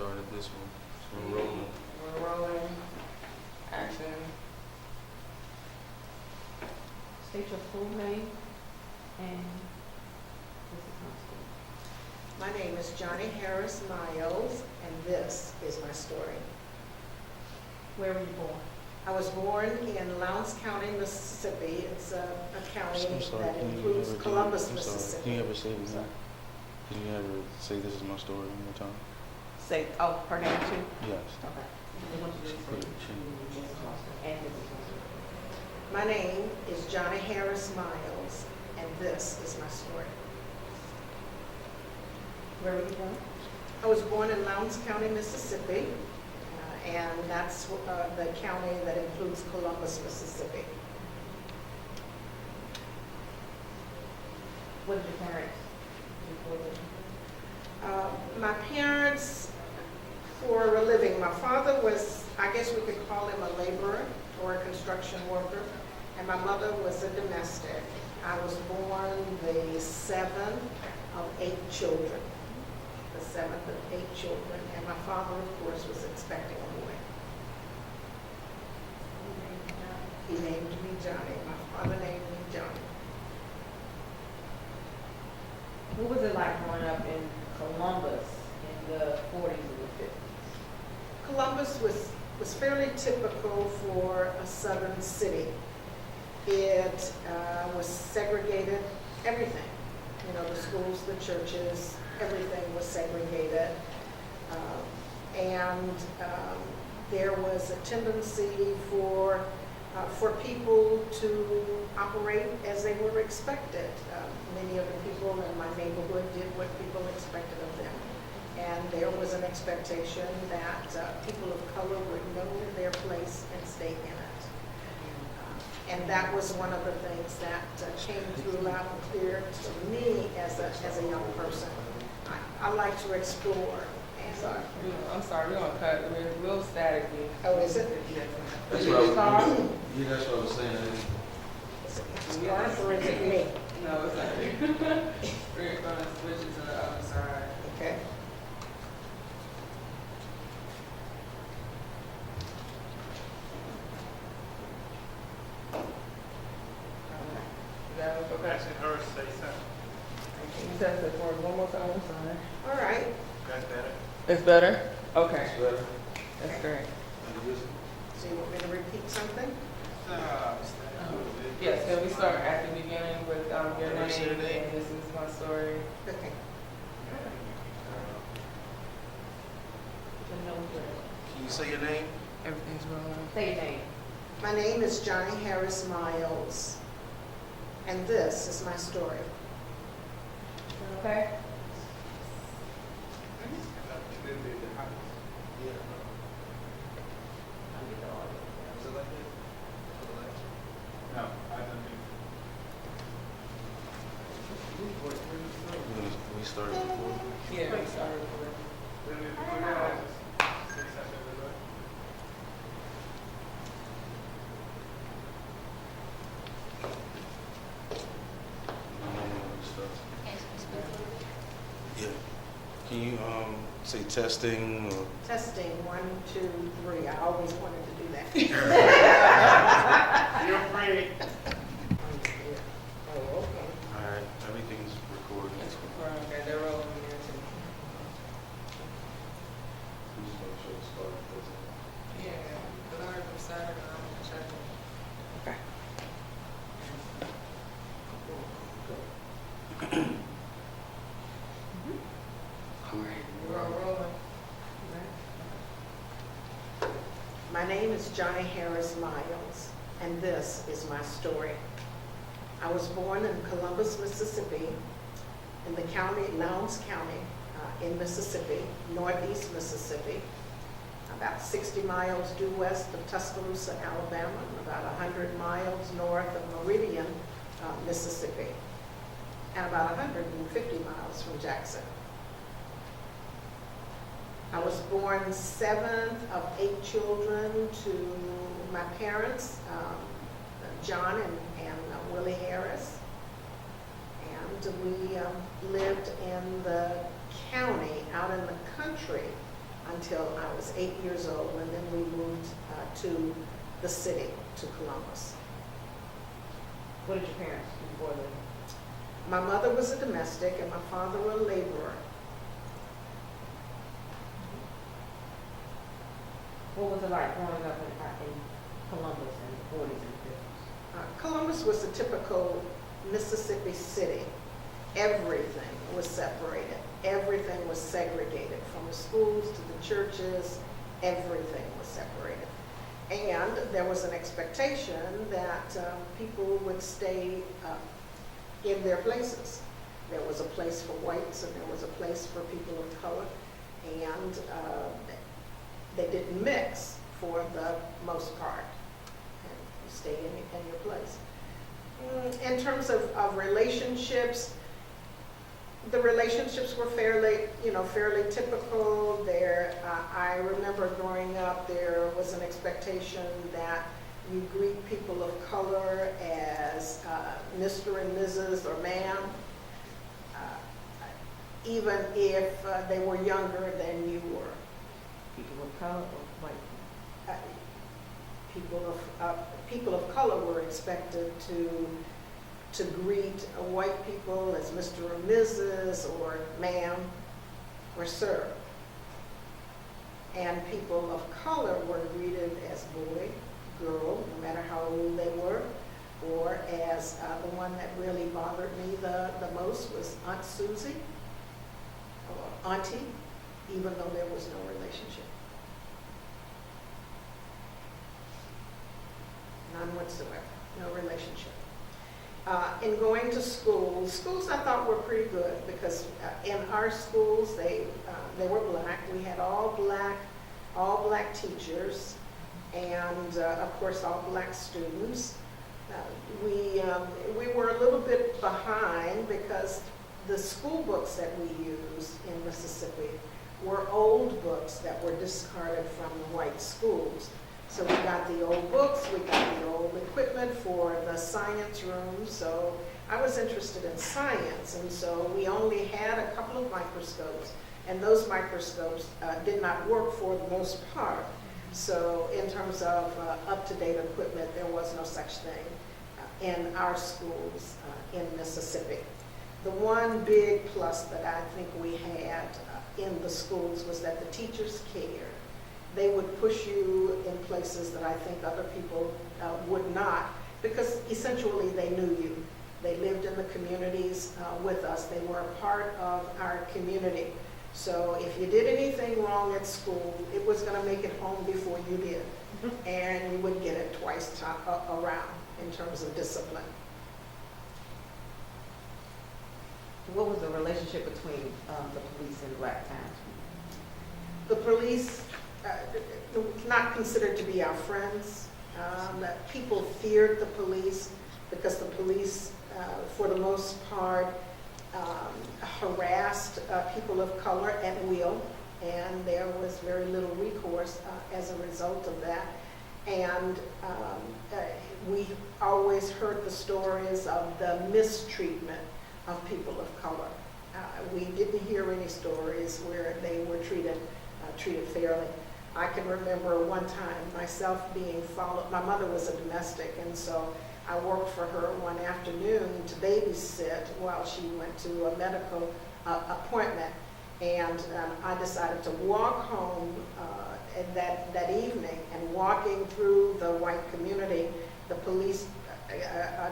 started this one. So we're rolling. We're rolling. Action. State your full name and this is my story. My name is Johnnie Harris Miles, and this is my story. Where were you born? I was born in Lowndes County, Mississippi. It's a county I'm sorry, that can you includes ever do- Columbus, I'm sorry, Mississippi. Can you ever say Sorry. Can you ever say this is my story one more time? Say, oh, her name too? Yes. Okay. They want you to say, this is my story, and this is my story. My name is Johnnie Harris Miles, and this is my story. Where were you born? I was born in Lowndes County, Mississippi, and that's the county that includes Columbus, Mississippi. What did your parents do for a living? My parents, for a living, my father was, I guess we could call him a laborer or a construction worker, and my mother was a domestic. I was born the seventh of 8 children, the seventh of 8 children, and my father, of course, was expecting a boy. He named me Johnnie. My father named me Johnnie. What was it like growing up in Columbus in the 40s and the 50s? Columbus was fairly typical for a southern city. It was segregated, everything. You know, the schools, the churches, everything was segregated. There was a tendency for people to operate as they were expected. Many of the people in my neighborhood did what people expected of them. And there was an expectation that people of color would know their place and stay in it. And that was one of the things that came through loud and clear to me as a young person. I like to explore. I'm sorry, we're gonna cut. We're real statically. Oh, is it? That's what I was. Yeah, that's what I was saying. Or is it me? No, it's not you. We're gonna switch it to the other side. Okay. Is that okay? Actually, her say something. Can you test it for us one more time? I'm sorry. All right. That's better. It's better? Okay, It's better. that's great. So you want me to repeat something? Yes, can we start at the beginning with your What's your name name? and this is my story? Okay. The nose ring. Can you say your name? Everything's rolling. Say your name. My name is Johnnie Harris Miles, and this is my story. Okay? No, I don't We started before. Yeah, we started with Yeah. Can you say testing or? Testing, 1, 2, 3. I always wanted to do that. Feel free. Oh, okay. All right, everything's recorded. it's confirmed that they're rolling here too. We just make sure it started. Yeah, because I heard them Saturday, I'm gonna check it. Okay. All right. We're all rolling. My name is Johnnie Harris Miles, and this is my story. I was born in Columbus, Mississippi, in the county, Lowndes County, in Mississippi, northeast Mississippi, about 60 miles due west of Tuscaloosa, Alabama, about 100 miles north of Meridian, Mississippi, and about 150 miles from Jackson. I was born 7th of 8 children to my parents, John and Willie Harris. And we lived in the county, out in the country, until I was 8 years old, and then we moved to the city, to Columbus. What did your parents do before the? My mother was a domestic and my father a laborer. What was it like growing up in Columbus in the 40s and 50s? Columbus was a typical Mississippi city. Everything was separated. Everything was segregated, from the schools to the churches. Everything was separated. And there was an expectation that people would stay in their places. There was a place for whites and there was a place for people of color. And they didn't mix for the most part. And you stayed in your place. In terms of relationships, the relationships were fairly typical. I remember growing up, there was an expectation that you greet people of color as Mr. and Mrs. or ma'am, even if they were younger than you were. People of color or white? People of color were expected to greet white people as Mr. or Mrs. or ma'am or sir. And people of color were greeted as boy, girl, no matter how old they were, or as the one that really bothered me the most was Aunt Susie, or Auntie, even though there was no relationship. None whatsoever, no relationship. In going to schools I thought were pretty good because in our schools they were black. We had all black teachers, and of course all black students. We were a little bit behind because the school books that we used in Mississippi were old books that were discarded from the white schools. So we got the old books, we got the old equipment for the science room. So I was interested in science, and so we only had a couple of microscopes, and those microscopes did not work for the most part. So in terms of up-to-date equipment, there was no such thing in our schools in Mississippi. The one big plus that I think we had in the schools was that the teachers cared. They would push you in places that I think other people would not, because essentially they knew you. They lived in the communities with us. They were a part of our community. So if you did anything wrong at school, it was going to make it home before you did. And you would get it twice around in terms of discipline. What was the relationship between the police and black towns? The police, not considered to be our friends. People feared the police because the police, for the most part, harassed people of color at will, and there was very little recourse as a result of that. And we always heard the stories of the mistreatment of people of color. We didn't hear any stories where they were treated fairly. I can remember one time myself being followed. My mother was a domestic, and so I worked for her one afternoon to babysit while she went to a medical appointment. And I decided to walk home that evening, and walking through the white community, the police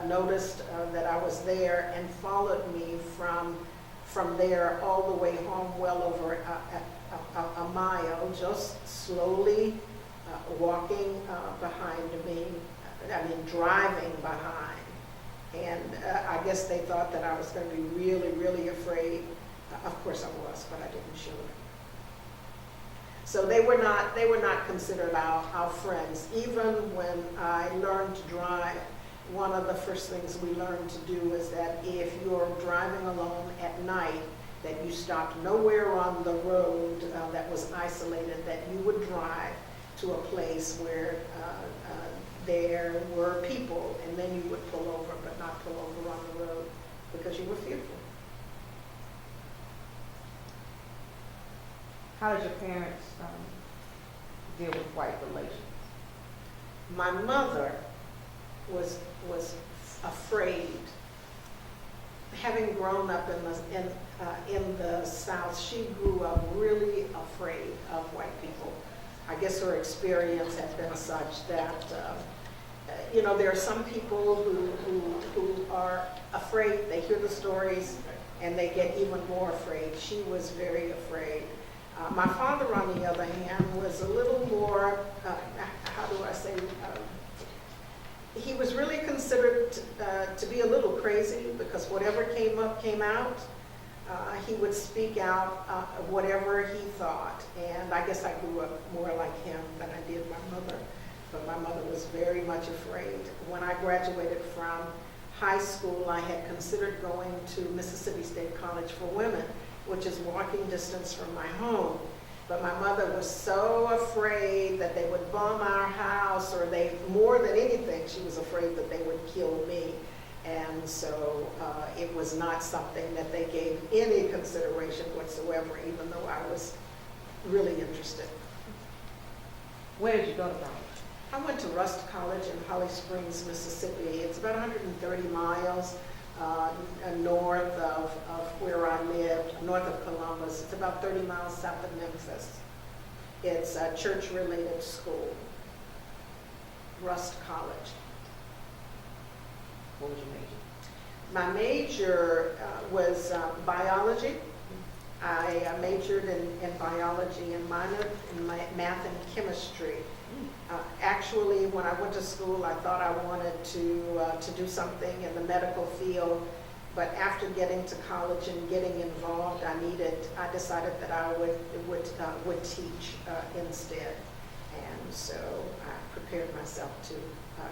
noticed that I was there and followed me from there all the way home, well over a mile, just slowly walking behind me, driving behind. And I guess they thought that I was going to be really, really afraid. Of course I was, but I didn't show it. So they were not considered our friends. Even when I learned to drive, one of the first things we learned to do is that if you're driving alone at night, that you stopped nowhere on the road that was isolated, that you would drive to a place where there were people, and then you would pull over, but not pull over on the road because you were fearful. How did your parents deal with white relations? My mother was afraid. Having grown up in the South, she grew up really afraid of white people. I guess her experience had been such that, there are some people who are afraid. They hear the stories and they get even more afraid. She was very afraid. My father, on the other hand, was a little more, how do I say, he was really considered to be a little crazy because whatever came up came out. He would speak out whatever he thought. And I guess I grew up more like him than I did my mother. But my mother was very much afraid. When I graduated from high school, I had considered going to Mississippi State College for Women, which is walking distance from my home. But my mother was so afraid that they would bomb our house, or more than anything, she was afraid that they would kill me. And so it was not something that they gave any consideration whatsoever, even though I was really interested. Where did you go to college? I went to Rust College in Holly Springs, Mississippi. It's about 130 miles north of where I lived, north of Columbus. It's about 30 miles south of Memphis. It's a church-related school, Rust College. What was your major? My major was biology. I majored in biology and minored in math and chemistry. Actually, when I went to school, I thought I wanted to do something in the medical field, but after getting to college and getting involved, I decided that I would teach instead, and so I prepared myself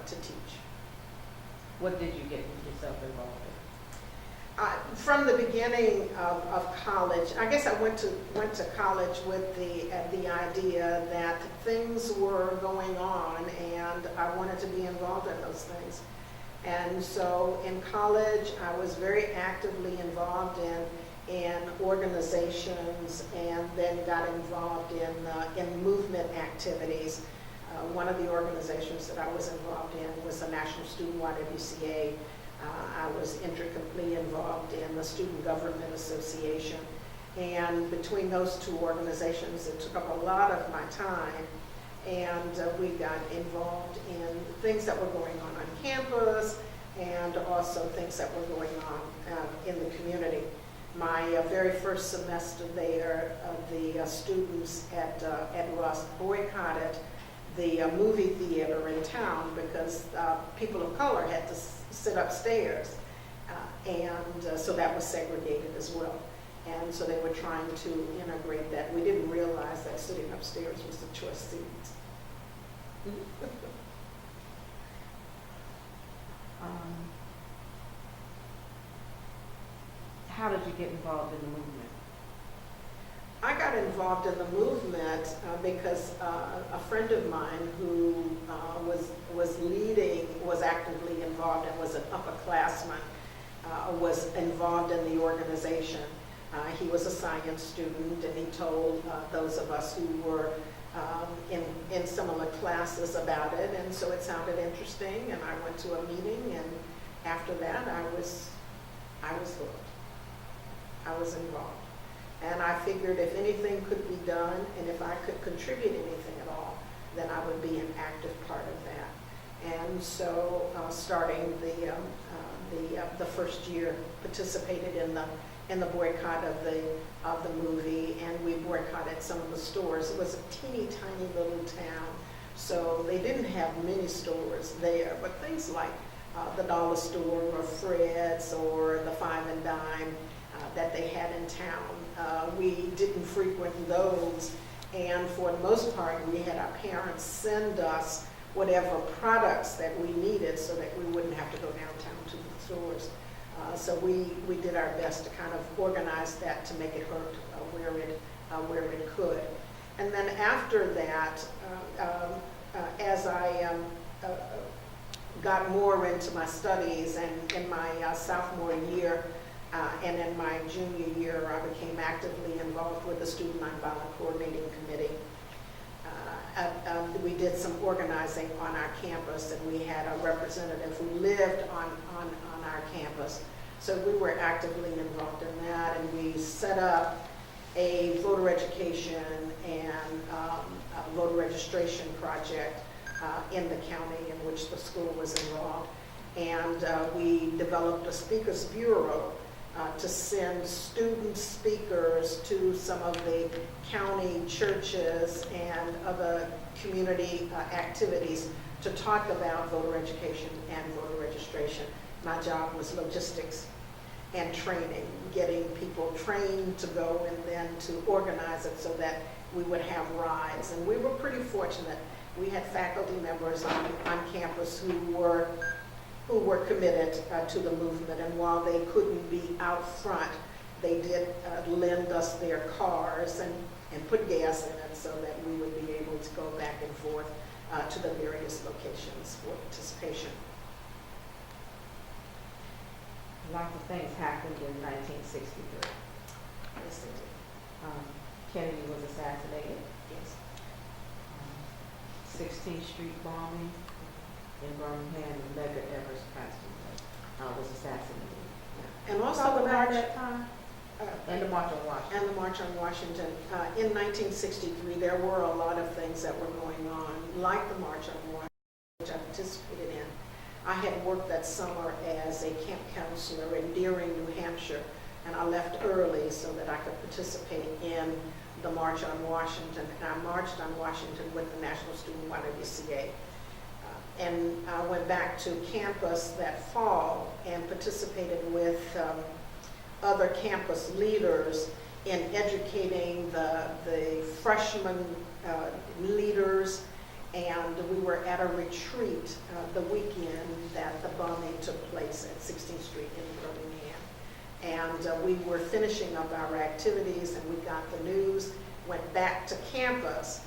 to teach. What did you get yourself involved in? From the beginning of college, I guess I went to college with the idea that things were going on and I wanted to be involved in those things. And so in college, I was very actively involved in organizations, and then got involved in movement activities. One of the organizations that I was involved in was the National Student YWCA. I was intricately involved in the Student Government Association. And between those two organizations, it took up a lot of my time. And we got involved in things that were going on campus, and also things that were going on in the community. My very first semester there, the students at Rust boycotted the movie theater in town because people of color had to sit upstairs, and so that was segregated as well. And so they were trying to integrate that. We didn't realize that sitting upstairs was the choice seat. How did you get involved in the movement? I got involved in the movement because a friend of mine who was actively involved and was an upperclassman, was involved in the organization. He was a science student, and he told those of us who were in similar classes about it, and so it sounded interesting, and I went to a meeting, and after that I was hooked. I was involved. And I figured if anything could be done, and if I could contribute anything at all, then I would be an active part of that. And so, starting the first year, participated in the boycott of the movie, and we boycotted some of the stores. It was a teeny tiny little town, so they didn't have many stores there, but things like the dollar store or Fred's or the Five and Dime that they had in town. We didn't frequent those, and for the most part, we had our parents send us whatever products that we needed so that we wouldn't have to go downtown to the stores. So we did our best to kind of organize that to make it hurt where it could. And then after that, as I got more into my studies, and in my sophomore year, And in my junior year, I became actively involved with the Student Nonviolent Coordinating Committee. We did some organizing on our campus, and we had a representative who lived on our campus. So we were actively involved in that, and we set up a voter education and a voter registration project in the county in which the school was involved. And we developed a speakers bureau to send student speakers to some of the county churches and other community activities to talk about voter education and voter registration. My job was logistics and training, getting people trained to go and then to organize it so that we would have rides. And we were pretty fortunate. We had faculty members on campus who were committed to the movement, and while they couldn't be out front, they did lend us their cars and put gas in it so that we would be able to go back and forth to the various locations for participation. Lots of things happened in 1963. Yes, they did. Kennedy was assassinated. Yes. 16th Street bombing in Birmingham, and Medgar Evers passed away, was assassinated. And also Talk the about march, that time. And the March on Washington. and the March on Washington. In 1963, there were a lot of things that were going on, like the March on Washington, which I participated in. I had worked that summer as a camp counselor in Deering, New Hampshire, and I left early so that I could participate in the March on Washington. And I marched on Washington with the National Student YWCA. And I went back to campus that fall and participated with other campus leaders in educating the freshman leaders. And we were at a retreat the weekend that the bombing took place at 16th Street in Birmingham. And we were finishing up our activities, and we got the news, went back to campus.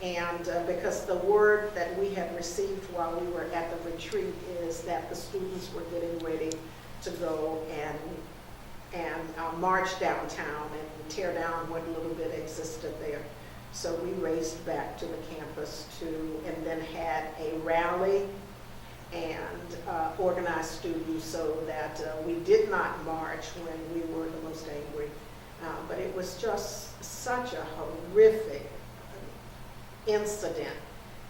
And because the word that we had received while we were at the retreat is that the students were getting ready to go and march downtown and tear down what little bit existed there. So we raced back to the campus and then had a rally and organized students so that we did not march when we were the most angry. But it was just such a horrific incident,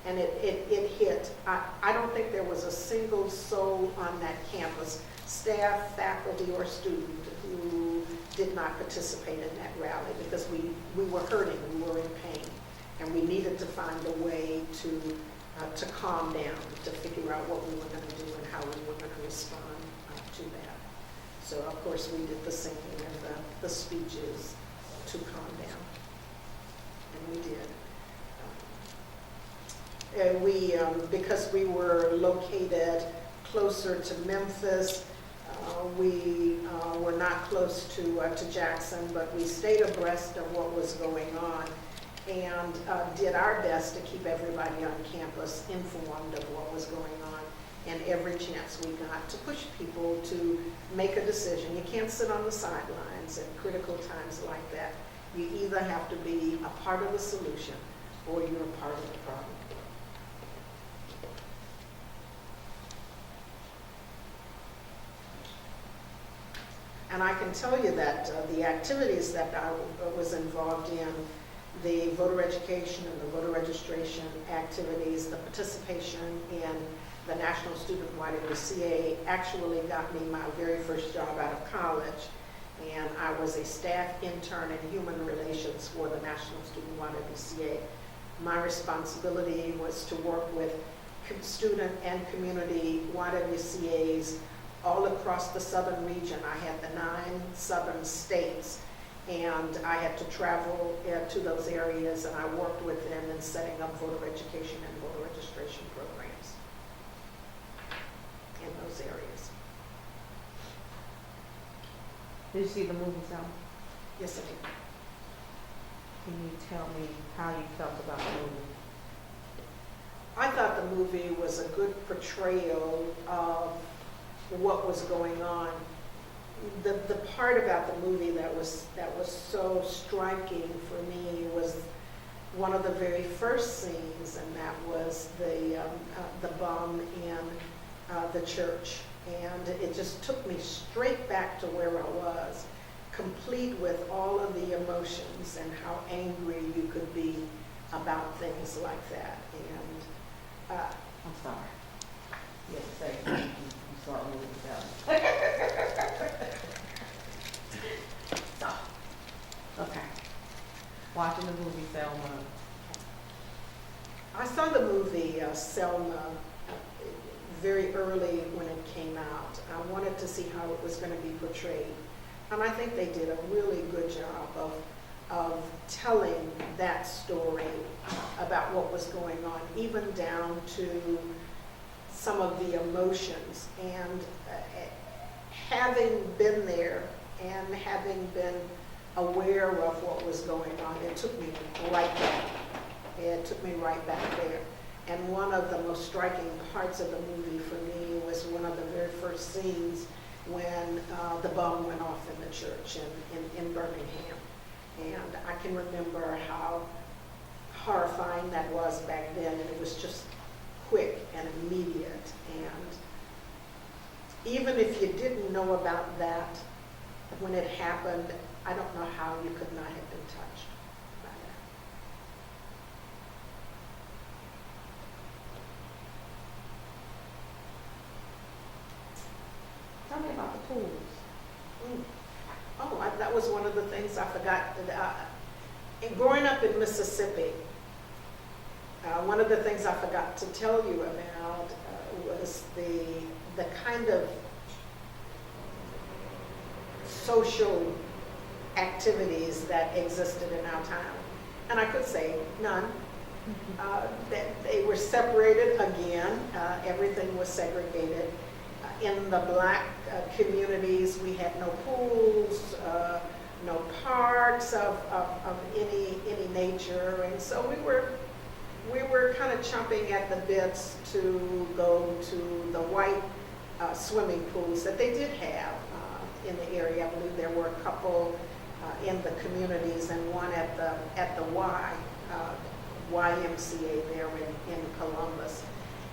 and it hit. I don't think there was a single soul on that campus, staff, faculty, or student, who did not participate in that rally, because we were hurting, we were in pain, and we needed to find a way to calm down, to figure out what we were going to do and how we were going to respond to that. So of course we did the singing and the speeches to calm down, and we did. Because we were located closer to Memphis, we were not close to Jackson, but we stayed abreast of what was going on and did our best to keep everybody on campus informed of what was going on, and every chance we got to push people to make a decision. You can't sit on the sidelines at critical times like that. You either have to be a part of the solution or you're a part of the problem. And I can tell you that the activities that I was involved in, the voter education and the voter registration activities, the participation in the National Student YWCA actually got me my very first job out of college. And I was a staff intern in human relations for the National Student YWCA. My responsibility was to work with student and community YWCAs all across the southern region. I had the 9 southern states, and I had to travel to those areas, and I worked with them in setting up voter education and voter registration programs in those areas. Did you see the movie, Sal? Yes, I did. Can you tell me how you felt about the movie? I thought the movie was a good portrayal of what was going on the part about the movie that was so striking for me was one of the very first scenes, and that was the bomb in the church. And it just took me straight back to where I was, complete with all of the emotions and how angry you could be about things like that. And I'm sorry. Yes, say, I'm sorry, moving down. So, okay. Watching the movie Selma. I saw the movie Selma very early when it came out. I wanted to see how it was going to be portrayed. And I think they did a really good job of telling that story about what was going on, even down to some of the emotions. And having been there and having been aware of what was going on, it took me right back. It took me right back there. And one of the most striking parts of the movie for me was one of the very first scenes when the bomb went off in the church in Birmingham. And I can remember how horrifying that was back then, and it was just quick and immediate. And even if you didn't know about that when it happened, I don't know how you could not have been touched by that. Tell me about the pools. Oh, that was one of the things I forgot. Growing up in Mississippi, one of the things I forgot to tell you about was the kind of social activities that existed in our town. And I could say none. That they were separated again. Everything was segregated. In the black communities, we had no pools, no parks of any nature, and so we were kind of chomping at the bits to go to the white swimming pools that they did have in the area. I believe there were a couple in the communities and one at the YMCA there in Columbus.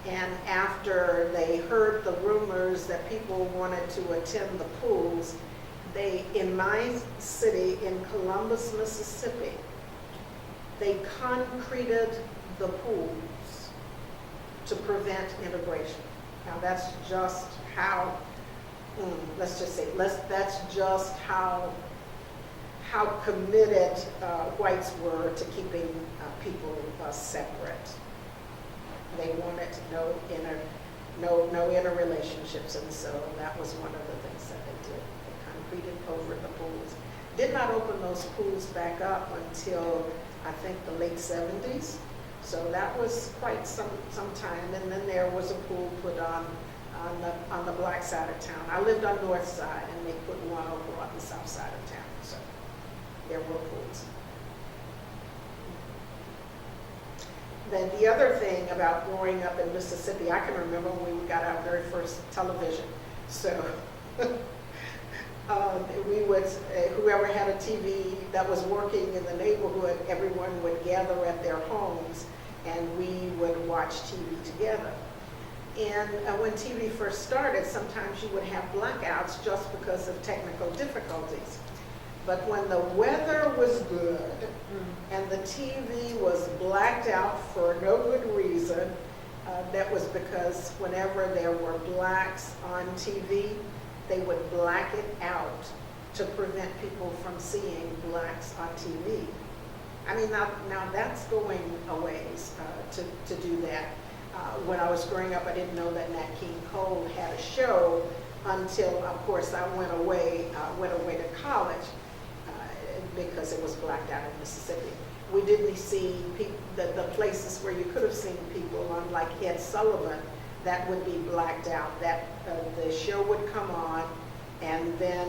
And after they heard the rumors that people wanted to attend the pools, they, in my city, in Columbus, Mississippi, they concreted the pools to prevent integration. Now that's just how, let's just say, that's just how committed whites were to keeping people separate. They wanted no interrelationships, and so that was one of the things that they did. They concreted over the pools. Did not open those pools back up until I think the late 70s. So that was quite some time. And then there was a pool put on the black side of town. I lived on north side, and they put one over on the south side of town. So there were pools. Then the other thing about growing up in Mississippi, I can remember when we got our very first television. So we would, whoever had a TV that was working in the neighborhood, everyone would gather at their homes and we would watch TV together. And when TV first started, sometimes you would have blackouts just because of technical difficulties. But when the weather was good and the TV was blacked out for no good reason, that was because whenever there were blacks on TV, they would black it out to prevent people from seeing blacks on TV. I mean, now that's going a ways to do that. When I was growing up, I didn't know that Nat King Cole had a show until, of course, I went away to college. Because it was blacked out in Mississippi. We didn't see the places where you could have seen people, unlike Ed Sullivan, that would be blacked out. That the show would come on, and then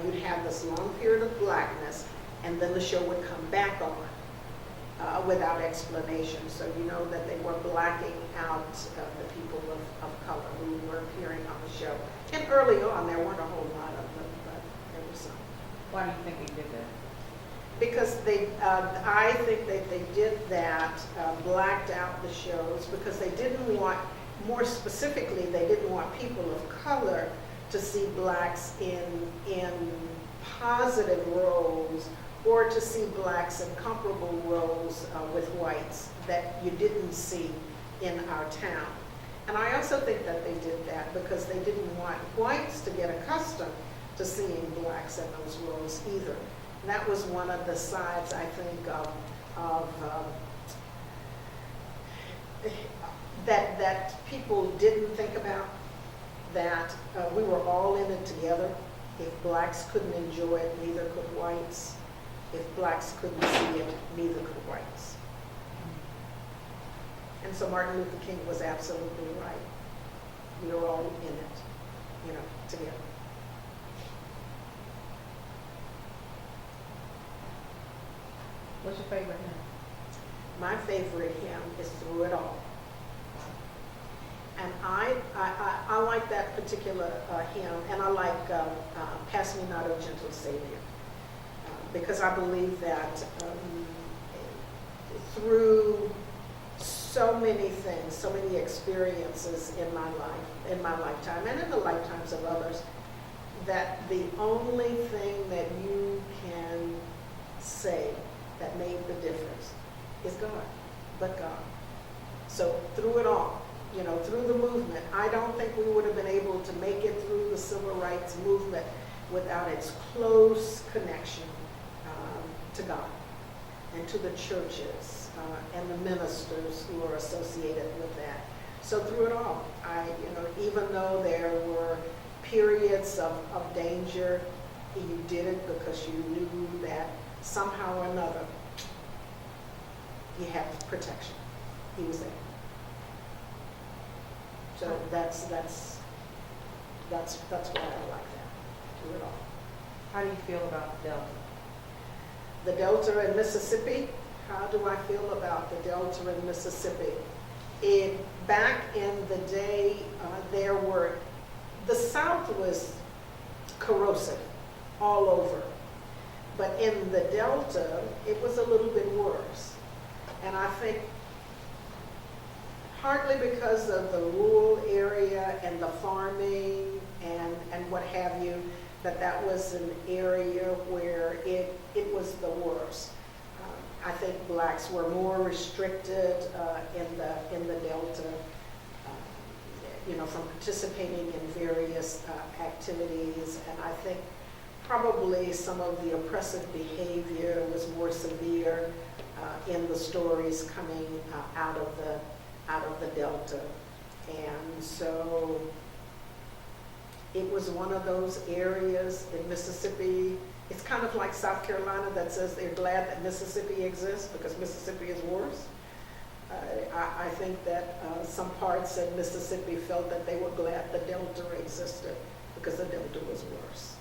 you'd have this long period of blackness, and then the show would come back on without explanation. So you know that they were blacking out the people of color who were appearing on the show. And early on, there weren't a whole lot of them, but So, Why do you think they did that? because I think that they did that, blacked out the shows because they didn't want, more specifically, they didn't want people of color to see blacks in positive roles or to see blacks in comparable roles with whites that you didn't see in our town. And I also think that they did that because they didn't want whites to get accustomed to seeing blacks in those roles either. And that was one of the sides, I think, that people didn't think about, that we were all in it together. If blacks couldn't enjoy it, neither could whites. If blacks couldn't see it, neither could whites. And so Martin Luther King was absolutely right. We were all in it, together. What's your favorite hymn? My favorite hymn is Through It All. And I like that particular hymn, and I like Pass Me Not, O Gentle Savior, because I believe that through so many things, so many experiences in my life, in my lifetime, and in the lifetimes of others, that the only thing that you can say that made the difference is God, but God. So through it all, through the movement, I don't think we would have been able to make it through the civil rights movement without its close connection to God and to the churches and the ministers who are associated with that. So through it all, even though there were periods of danger, you did it because you knew that somehow or another you had protection. He was there. So that's why I like that, through it all. How do you feel about the Delta? The Delta in Mississippi, how do I feel about the Delta in Mississippi? Back in the day, the South was corrosive all over. But in the Delta, it was a little bit worse. And I think partly because of the rural area and the farming and what have you, that was an area where it was the worst. I think blacks were more restricted in the Delta, from participating in various activities, and I think probably some of the oppressive behavior was more severe in the stories coming out of the Delta. And so it was one of those areas in Mississippi. It's kind of like South Carolina that says they're glad that Mississippi exists because Mississippi is worse. I think that some parts of Mississippi felt that they were glad the Delta existed because the Delta was worse.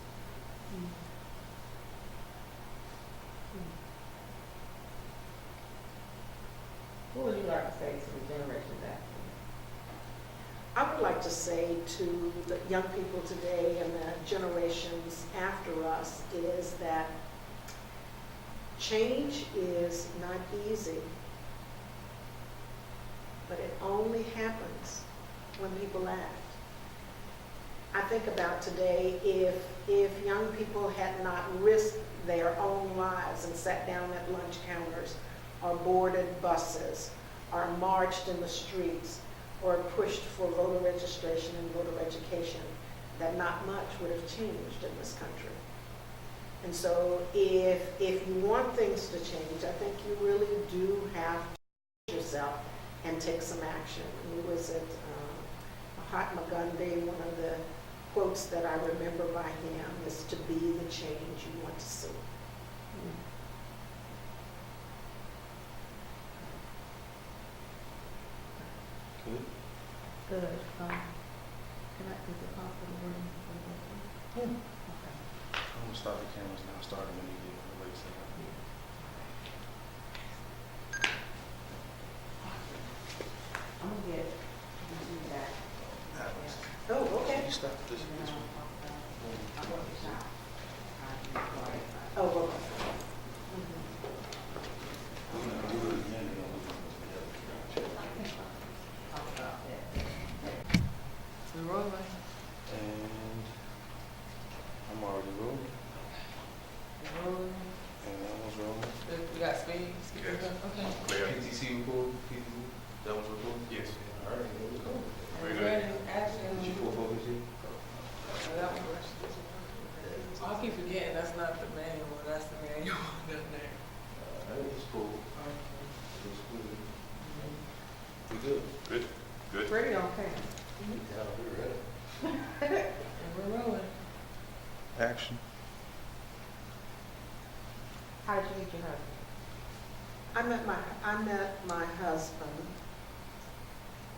What would you like to say to the generations after you? I would like to say to the young people today and the generations after us is that change is not easy, but it only happens when people act. I think about today, if young people had not risked their own lives and sat down at lunch counters or boarded buses or marched in the streets or pushed for voter registration and voter education, that not much would have changed in this country. And so if you want things to change, I think you really do have to change yourself and take some action. Who was it? Mahatma Gandhi, one of the quotes that I remember by him is to be the change you want to see. Good. Good. Can I get the call for the room? Yeah. Okay. I'm gonna stop the cameras now, starting when you get the late second. I'm gonna get that. Oh, okay. You stop this And then one. I'll go to the shop. PCC pulled? PCC? That was pulled? Yes. All right, there we go. Very And good. then action. Did you pull focus here? That one. I keep forgetting that's not the manual, that's the manual. Down there. I think it's cool. It's cool. We good? Good. Good. Pretty on camera. Yeah, we ready. And we're rolling. Action. How did you meet your husband? I met my husband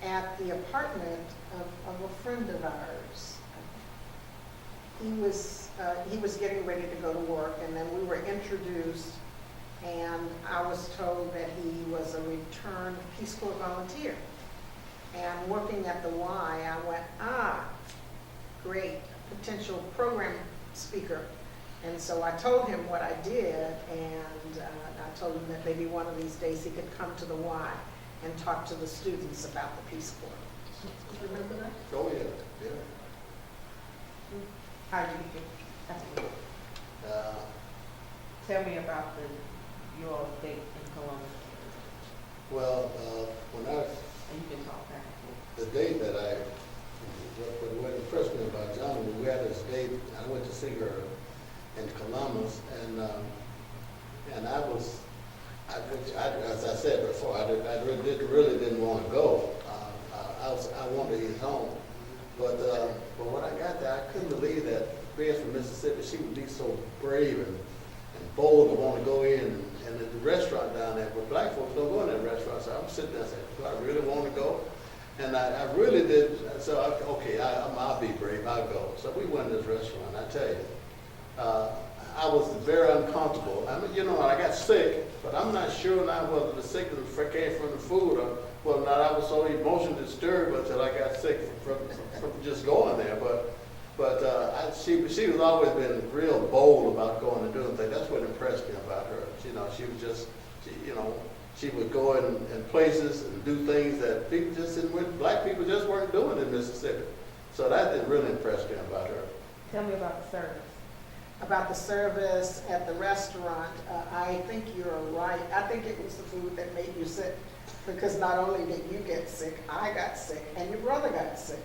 at the apartment of a friend of ours. He was getting ready to go to work, and then we were introduced, and I was told that he was a returned Peace Corps volunteer. And working at the Y, I went, great, potential program speaker. And so I told him what I did, and I told him that maybe one of these days he could come to the Y and talk to the students about the Peace Corps. Remember that? Oh, yeah, yeah. How did you meet your husband? Tell me about your date in Columbus. Well, when I, And you can talk back and the date that what impressed me about Johnnie, we had this date, I went to see her in Columbus, and as I said before, I really didn't want to go. I wanted to get home, but when I got there, I couldn't believe that being from Mississippi, she would be so brave and bold to want to go in. And at the restaurant down there, but black folks don't go in that restaurant, so I'm sitting there saying, do I really want to go? And I really did, so I'll be brave, I'll go. So we went to this restaurant, I tell you, I was very uncomfortable. I mean, I got sick, but I'm not sure now whether the sickness came from the food or whether or not I was so emotionally disturbed until I got sick from just going there. But she was always been real bold about going and doing things. That's what impressed me about her. She was just, she would go in places and do things that people black people just weren't doing in Mississippi. So that did really impress me about her. tell me about the service. About the service at the restaurant, I think you're right. I think it was the food that made you sick, because not only did you get sick, I got sick, and your brother got sick.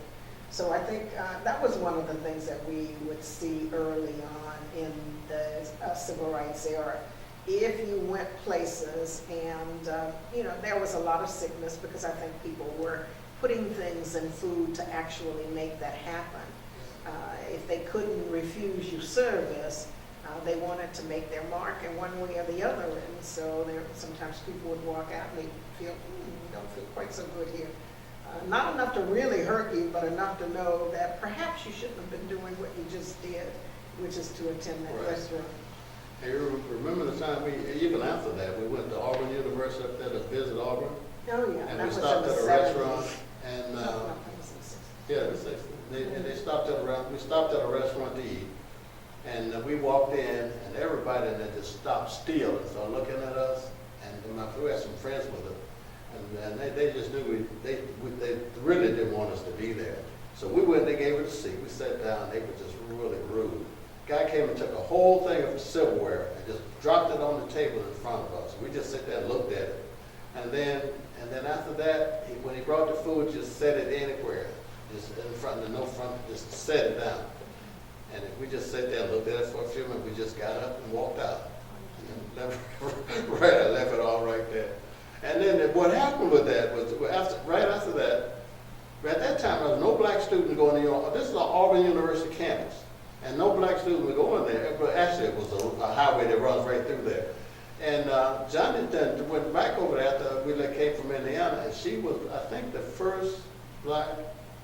So I think that was one of the things that we would see early on in the civil rights era. If you went places and, there was a lot of sickness, because I think people were putting things in food to actually make that happen. If they couldn't refuse you service, they wanted to make their mark in one way or the other. And so sometimes people would walk out and they feel, don't feel quite so good here. Not enough to really hurt you, but enough to know that perhaps you shouldn't have been doing what you just did, which is to attend that Right. restaurant. Hey, remember the time even after that, we went to Auburn University up there to visit Auburn? Oh, yeah. And that we was stopped in at the a 70s. restaurant, and, No, that was in the 60s. yeah, the 60s. They stopped at we stopped at a restaurant to eat, and we walked in, and everybody in there just stopped still and started looking at us, and we had some friends with us, and they just knew they really didn't want us to be there. So we went, they gave us a seat, we sat down, they were just really rude. Guy came and took a whole thing of silverware and just dropped it on the table in front of us. We just sat there and looked at it. And then after that, when he brought the food, just set it anywhere. Just in front of just set it down. And we just sat there and looked at it for a few minutes. We just got up and walked out. And I left it all right there. And then what happened with that was, right after that, at that time, there was no black students going to this is an Auburn University campus. And no black students were going there, but actually it was a highway that runs right through there. And Johnnie then went back over there after we came from Indiana, and she was, I think, the first black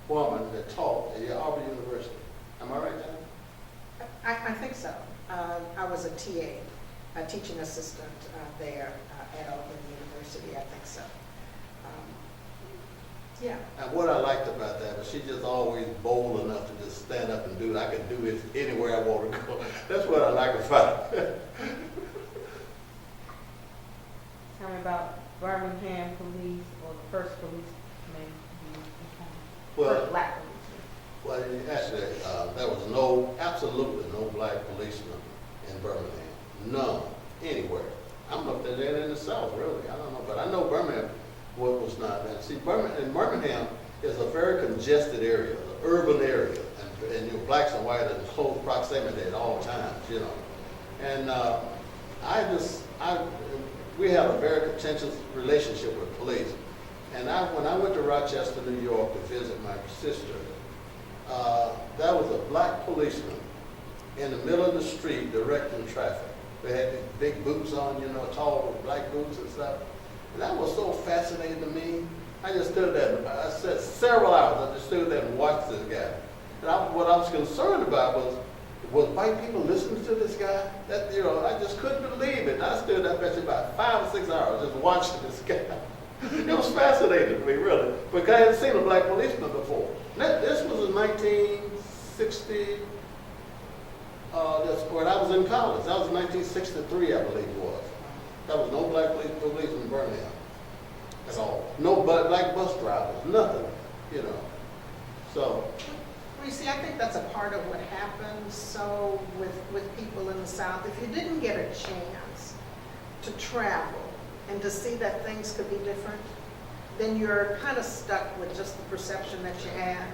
woman that taught at Auburn University. Am I right, Johnnie? I think so. I was a TA, a teaching assistant there at Auburn University. I think so. Yeah. And what I liked about that was she just always bold enough to just stand up and do it. I could do it anywhere I want to go. That's what I like about it. Tell me about Birmingham police, or the first policeman first black policeman. Well, actually, there was absolutely no black policeman in Birmingham. None, anywhere. I don't know if they're in the South, really. I don't know, but I know Birmingham it's not. And see, Birmingham is a very congested area, an urban area, and you know, blacks and white are in close proximity at all times, you know. And we had a very contentious relationship with police. And when I went to Rochester, New York to visit my sister, there was a black policeman in the middle of the street directing traffic. They had these big boots on, you know, tall black boots and stuff. And that was so fascinating to me. I just stood there, I said several hours, I just stood there and watched this guy. And what I was concerned about was white people listening to this guy? That, you know, I just couldn't believe it. And I stood there, I bet you about 5 or 6 hours just watching this guy. It was fascinating to me, really, because I hadn't seen a black policeman before. This was in 1960, when I was in college. That was 1963, I believe it was. There was no black police in Birmingham at all. No black bus drivers, nothing, you know. So. Well, you see, I think that's a part of what happens so with people in the South. If you didn't get a chance to travel and to see that things could be different, then you're kind of stuck with just the perception that you had.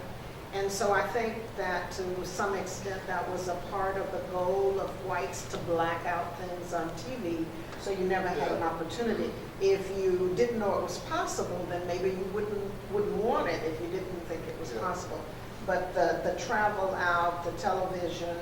And so I think that to some extent that was a part of the goal of whites to black out things on TV, so you never had an opportunity. If you didn't know it was possible, then maybe you wouldn't want it if you didn't think it was possible. But the travel out, the television,